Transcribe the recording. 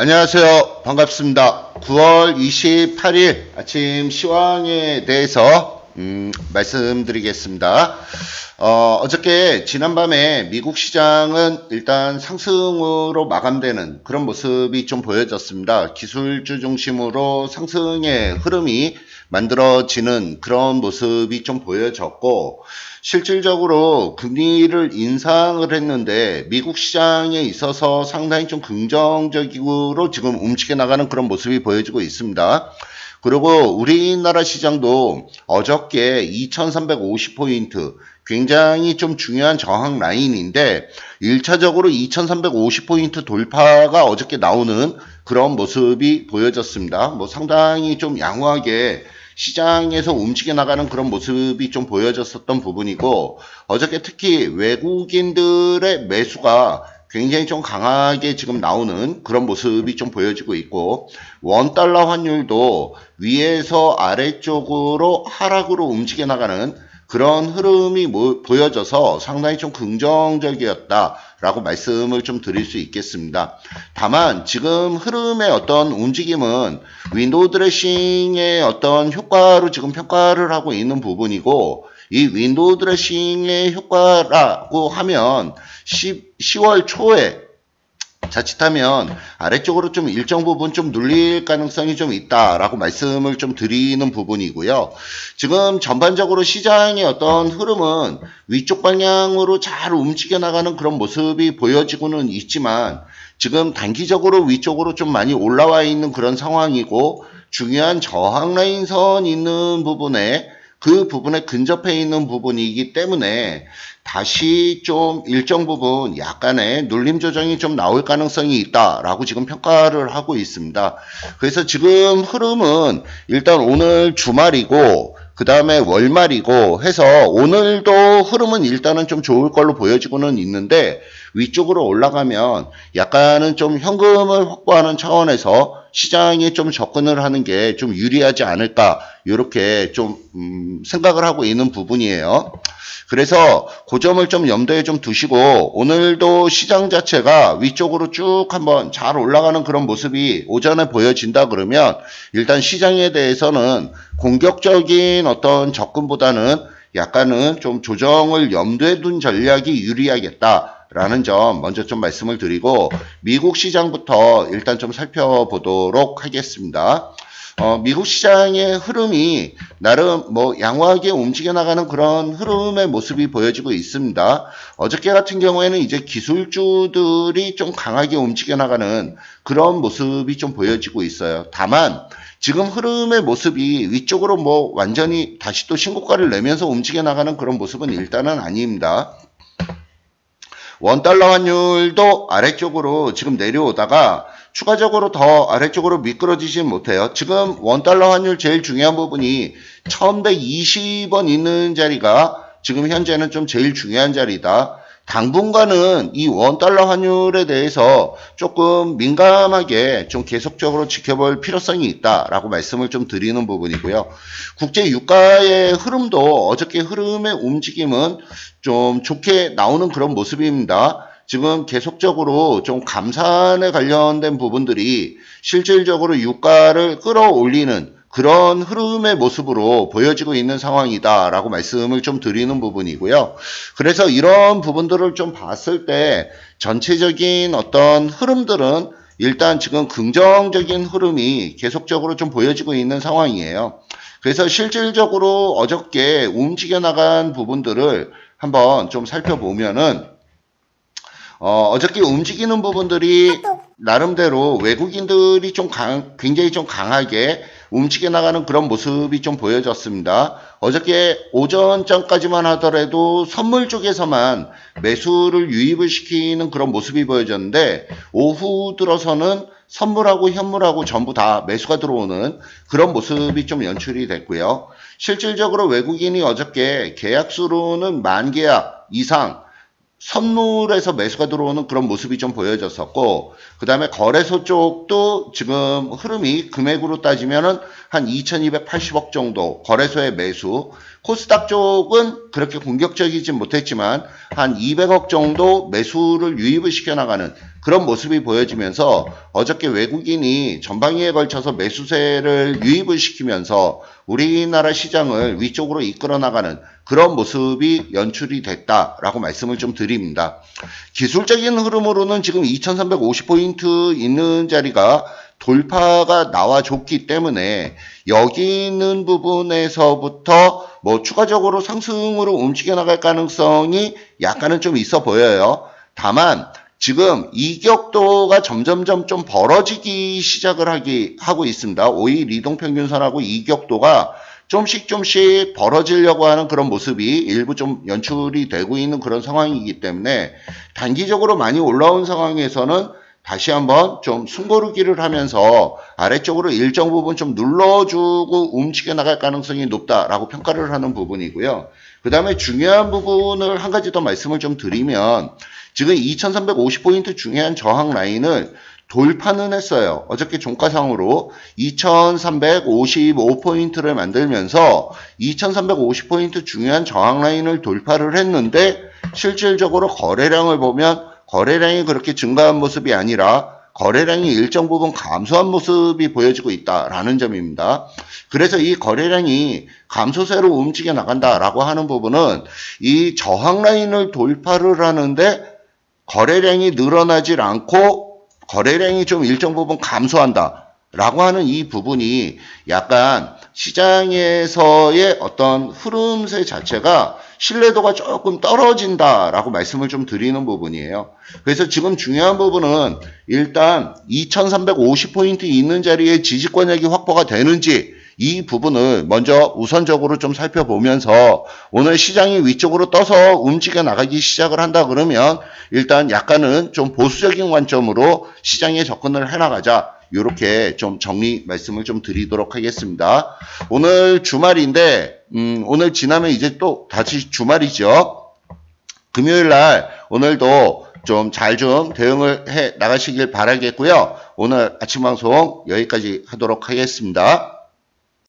안녕하세요. 반갑습니다. 9월 28일 아침 시황에 대해서 말씀드리겠습니다. 어저께 지난밤에 미국 시장은 일단 상승으로 마감되는 그런 모습이 좀 보여졌습니다. 기술주 중심으로 상승의 흐름이 만들어지는 그런 모습이 좀 보여졌고, 실질적으로 금리를 인상을 했는데 미국 시장에 있어서 상당히 좀 긍정적으로 지금 움직여 나가는 그런 모습이 보여지고 있습니다. 그리고 우리나라 시장도 어저께 2350포인트 굉장히 좀 중요한 저항 라인인데 1차적으로 2350포인트 돌파가 어저께 나오는 그런 모습이 보여졌습니다. 상당히 좀 양호하게 시장에서 움직여 나가는 그런 모습이 좀 보여졌었던 부분이고, 어저께 특히 외국인들의 매수가 굉장히 좀 강하게 지금 나오는 그런 모습이 좀 보여지고 있고, 원달러 환율도 위에서 아래쪽으로 하락으로 움직여 나가는 그런 흐름이 보여져서 상당히 좀 긍정적이었다라고 말씀을 좀 드릴 수 있겠습니다. 다만 지금 흐름의 어떤 움직임은 윈도우 드레싱의 어떤 효과로 지금 평가를 하고 있는 부분이고, 이 윈도우 드레싱의 효과라고 하면 10월 초에 자칫하면 아래쪽으로 좀 일정 부분 좀 눌릴 가능성이 좀 있다라고 말씀을 좀 드리는 부분이고요. 지금 전반적으로 시장의 어떤 흐름은 위쪽 방향으로 잘 움직여 나가는 그런 모습이 보여지고는 있지만, 지금 단기적으로 위쪽으로 좀 많이 올라와 있는 그런 상황이고, 중요한 저항 라인 선 있는 부분에 그 부분에 근접해 있는 부분이기 때문에 다시 좀 일정 부분 약간의 눌림 조정이 좀 나올 가능성이 있다라고 지금 평가를 하고 있습니다. 그래서 지금 흐름은 일단 오늘 주말이고 그 다음에 월말이고 해서 오늘도 흐름은 일단은 좀 좋을 걸로 보여지고는 있는데, 위쪽으로 올라가면 약간은 좀 현금을 확보하는 차원에서 시장에 좀 접근을 하는 게 좀 유리하지 않을까, 이렇게 좀 생각을 하고 있는 부분이에요. 그래서 그 점을 좀 염두에 좀 두시고, 오늘도 시장 자체가 위쪽으로 쭉 한번 잘 올라가는 그런 모습이 오전에 보여진다 그러면 일단 시장에 대해서는 공격적인 어떤 접근보다는 약간은 좀 조정을 염두에 둔 전략이 유리하겠다라는 점 먼저 좀 말씀을 드리고, 미국 시장부터 일단 좀 살펴보도록 하겠습니다. 미국 시장의 흐름이 나름 양호하게 움직여 나가는 그런 흐름의 모습이 보여지고 있습니다. 어저께 같은 경우에는 이제 기술주들이 좀 강하게 움직여 나가는 그런 모습이 좀 보여지고 있어요. 다만 지금 흐름의 모습이 위쪽으로 완전히 다시 또 신고가를 내면서 움직여 나가는 그런 모습은 일단은 아닙니다. 원달러 환율도 아래쪽으로 지금 내려오다가 추가적으로 더 아래쪽으로 미끄러지진 못해요. 지금 원달러 환율 제일 중요한 부분이 1120원 있는 자리가 지금 현재는 좀 제일 중요한 자리다. 당분간은 이 원달러 환율에 대해서 조금 민감하게 좀 계속적으로 지켜볼 필요성이 있다라고 말씀을 좀 드리는 부분이고요. 국제 유가의 흐름도 어저께 흐름의 움직임은 좀 좋게 나오는 그런 모습입니다. 지금 계속적으로 좀 감산에 관련된 부분들이 실질적으로 유가를 끌어올리는 그런 흐름의 모습으로 보여지고 있는 상황이다라고 말씀을 좀 드리는 부분이고요. 그래서 이런 부분들을 좀 봤을 때 전체적인 어떤 흐름들은 일단 지금 긍정적인 흐름이 계속적으로 좀 보여지고 있는 상황이에요. 그래서 실질적으로 어저께 움직여 나간 부분들을 한번 좀 살펴보면은 어저께 움직이는 부분들이 나름대로 외국인들이 좀 굉장히 좀 강하게 움직여 나가는 그런 모습이 좀 보여졌습니다. 어저께 오전전까지만 하더라도 선물 쪽에서만 매수를 유입을 시키는 그런 모습이 보여졌는데, 오후 들어서는 선물하고 현물하고 전부 다 매수가 들어오는 그런 모습이 좀 연출이 됐고요. 실질적으로 외국인이 어저께 계약수로는 10,000계약 이상 선물에서 매수가 들어오는 그런 모습이 좀 보여졌었고, 그 다음에 거래소 쪽도 지금 흐름이 금액으로 따지면은 한 2280억 정도 거래소의 매수, 코스닥 쪽은 그렇게 공격적이진 못했지만 한 200억 정도 매수를 유입을 시켜나가는 그런 모습이 보여지면서 어저께 외국인이 전방위에 걸쳐서 매수세를 유입을 시키면서 우리나라 시장을 위쪽으로 이끌어 나가는 그런 모습이 연출이 됐다라고 말씀을 좀 드립니다. 기술적인 흐름으로는 지금 2350포인트 있는 자리가 돌파가 나와줬기 때문에 여기 있는 부분에서부터 뭐 추가적으로 상승으로 움직여 나갈 가능성이 약간은 좀 있어 보여요. 다만 지금 이격도가 점점점 좀 벌어지기 시작을 하고 있습니다. 5일 이동평균선하고 이격도가 좀씩 벌어지려고 하는 그런 모습이 일부 좀 연출이 되고 있는 그런 상황이기 때문에 단기적으로 많이 올라온 상황에서는 다시 한번 좀 숨고르기를 하면서 아래쪽으로 일정 부분 좀 눌러주고 움직여 나갈 가능성이 높다라고 평가를 하는 부분이고요. 그 다음에 중요한 부분을 한 가지 더 말씀을 좀 드리면 지금 2350포인트 중요한 저항 라인을 돌파는 했어요. 어저께 종가상으로 2355포인트를 만들면서 2350포인트 중요한 저항 라인을 돌파를 했는데 실질적으로 거래량을 보면 거래량이 그렇게 증가한 모습이 아니라 거래량이 일정 부분 감소한 모습이 보여지고 있다라는 점입니다. 그래서 이 거래량이 감소세로 움직여 나간다라고 하는 부분은 이 저항 라인을 돌파를 하는데 거래량이 늘어나질 않고 거래량이 좀 일정 부분 감소한다 라고 하는 이 부분이 약간 시장에서의 어떤 흐름세 자체가 신뢰도가 조금 떨어진다라고 말씀을 좀 드리는 부분이에요. 그래서 지금 중요한 부분은 일단 2350포인트 있는 자리에 지지권역이 확보가 되는지 이 부분을 먼저 우선적으로 좀 살펴보면서 오늘 시장이 위쪽으로 떠서 움직여 나가기 시작을 한다 그러면 일단 약간은 좀 보수적인 관점으로 시장에 접근을 해나가자. 이렇게 좀 정리 말씀을 좀 드리도록 하겠습니다. 오늘 주말인데 오늘 지나면 이제 또 다시 주말이죠. 금요일 날 오늘도 좀 잘 좀 대응을 해 나가시길 바라겠고요. 오늘 아침 방송 여기까지 하도록 하겠습니다.